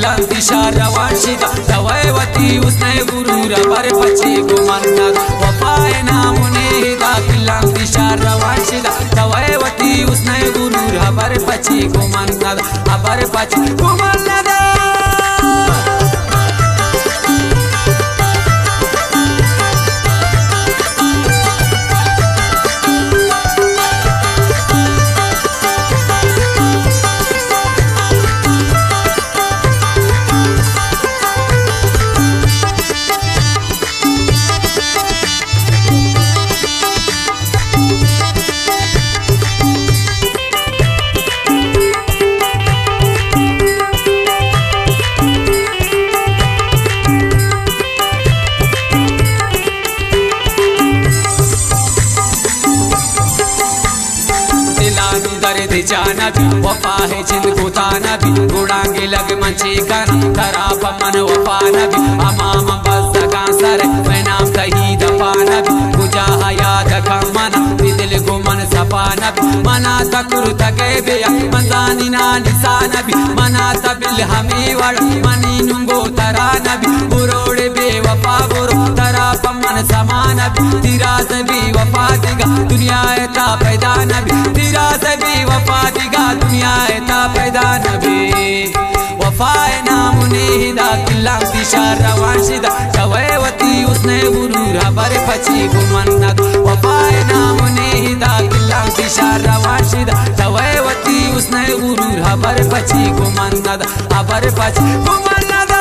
किल्लांती शारवांशिदा तवैवती उसने गुरूर बर पची गुमन्नद वफाए नामुने हिदा किल्लांती शारवांशिदा तवैवती उसने गुरूर बर पची गुमन्नद बर पची गुमन्नद जाना भी वफा है जिंद को ताना भी गुड़ांगे लग मंचे गाना खराब मन वफा नबी अमाम बस का सर मैं नाम सही दफाना भी गुजा याद का मना दिल को मन सपाना भी मना तकुर तके बेया मंदानी ना निशाना भी मना तबिल हमें वड़ मनी नुंगो तरा नबी बुरोड़े बेवफा बुरो तरा पमन समान भी तेरा सभी वफा दिगा दुनिया ऐता पैदा नबी तेरा सभी वफा दिगा दुनिया ऐता पैदा नबी वफाए नामुने हिदा किल्लांती शारवांशिदा तवैवती उसने गुरूर बर पची गुमन्नद वफाए नामुने हिदा किल्लांती शारवांशिदा तवैवती उसने गुरूर बर पची गुमन्नद बर पची गुमन्नद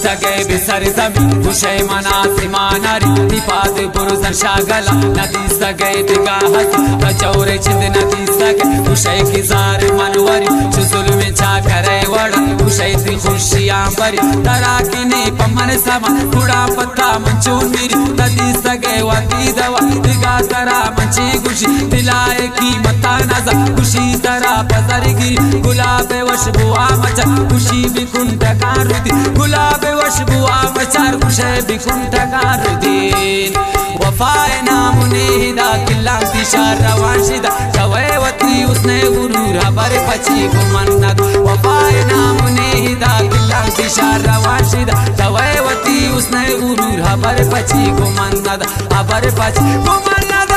तगे बिसर जमी खुशे मना सिमानारी निपात पुरुष शागला नदी सगे दिगा हस कचौरे चिंद नदी सगे खुशे की जार मनवरी चुजुल में छा करे वड़ खुशे दी खुशियां बरी तरा की ने पमन समा कुड़ा पत्ता मंचून मेरी नदी सगे वाती दवा दिगा तरा मंची खुशी दिलाए की मता नजा खुशी तरा पसर गिरी गुलाबे वश बुआ मचा खुशी बिकुंठ कारुदी गुलाबे वश बुआ मचार खुशे बिकुंठ कारुदीन वफाए नामुने हिदा किल्लांती शारवांशिदा तवैवती उसने गुरूर बर पची गुमन्नद वफाए नामुने हिदा किल्लांती शारवांशिदा तवैवती उसने गुरूर बर पची गुमन्नद बर पची गुमन्नद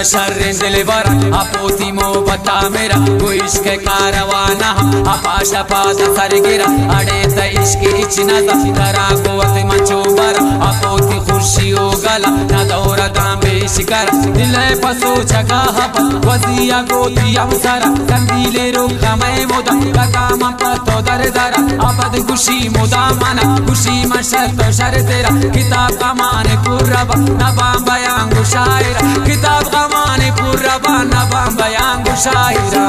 शर्रे दिलवर अपोती मो बता मेरा वो इश्क कारवाना अपाशा पास सर गिरा अड़े त इश्क इचना तरा को वक्त मंचो बर अपोती खुशी हो गला न दौरा दामे शिकर दिल पसो जगा हप वजिया गोती अवसर कंदीले रोका मैं मोदा काम पतो दर दर अबद खुशी मोदा मना खुशी मशत शर तेरा किताब का माने पूरब नबाम बयांगु शायरा किताब का माने पूरबा नबाम बयांगु शायरा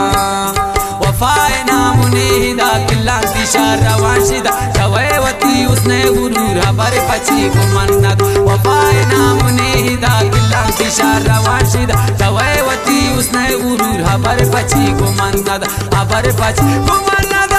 वफाए नामुने हिदा किल्लांती शारवांशिदा तवैवती उसने गुरूर बर पची गुमन्नद वफाए नामुने हिदा किल्लांती शारवांशिदा तवैवती उसने गुरूर बर पची गुमन्नद बर पची गुमन्नद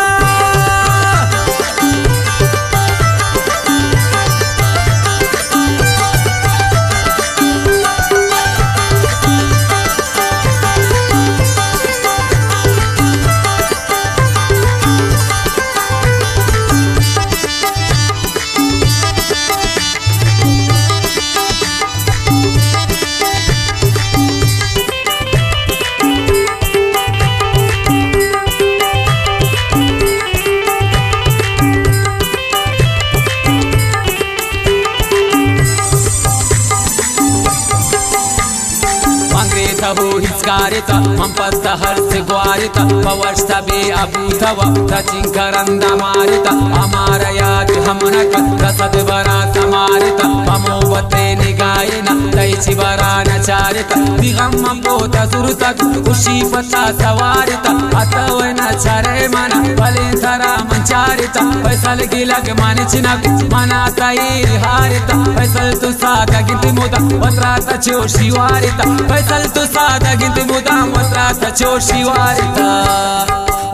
चारिता मंपत्ता हर्ष ग्वारिता पवर्ष्टा बे अभूतवा तचिंकरंदा मारिता अमारा याद हमनक रसद बरा समारिता अमोवते निगायना तैची बरा नचारिता दिगम पोता सुरता खुशी पता सवारिता अतवना चरे मना बलिंथरा मंचारिता फैसल गिलग मानिचिनक मना तैर हारिता फैसल तु सादा गिंति मुदा वत्राता चोशी वारिता फैसल तु सादा गिंति मुदा वत्राता चोशी वारिता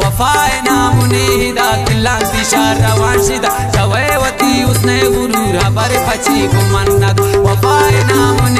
वफाए नामुनीदा किल्लांती शारा वांशिदा जवैवती उसने गुरूरा बर पची गुमन्नत वफाए नामुनीदा